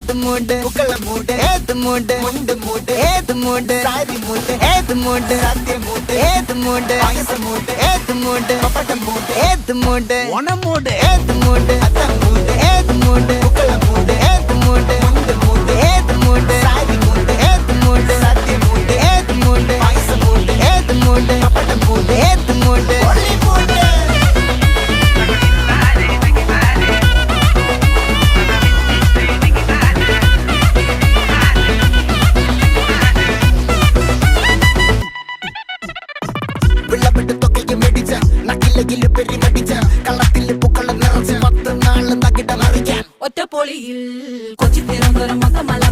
ഏത് മൂട് പുക്കള മൂട് ഏത് മൂട് മുണ്ട് മൂട് ഏത് മൂട് സാരി മൂട് ഏത് മൂട് സദ്യ മൂട് ഏത് മൂട് പായസ മൂട് ഏത് മൂട് പപ്പടം മൂട് ഏത് മൂട് ഓണം മൂട് ഏത് മൂട് അത്തം മൂട് ഏത് മൂട് പുക്കള മൂട് ഏത് മൂട് മുണ്ട് മൂട് ഏത് മൂട് സാരി മൂട് ഏത് മൂട് സദ്യ മൂട് ഏത് മൂട് പായസ മൂട് ഏത് മൂട് പപ്പടം മൂട് ഏത് മൂട് ഒളി മൂട് വിളവെട്ട് തൊക്കയും മേടിച്ച നക്കിലകില് പെരുമടിച്ച കള്ളത്തില് പൂക്കളം നിറച്ച് 10 നാള് തകിട മറിക്കാൻ ഒറ്റപ്പൊളിയിൽ കൊച്ചി തിരുവനന്തപുരം മൊത്തമല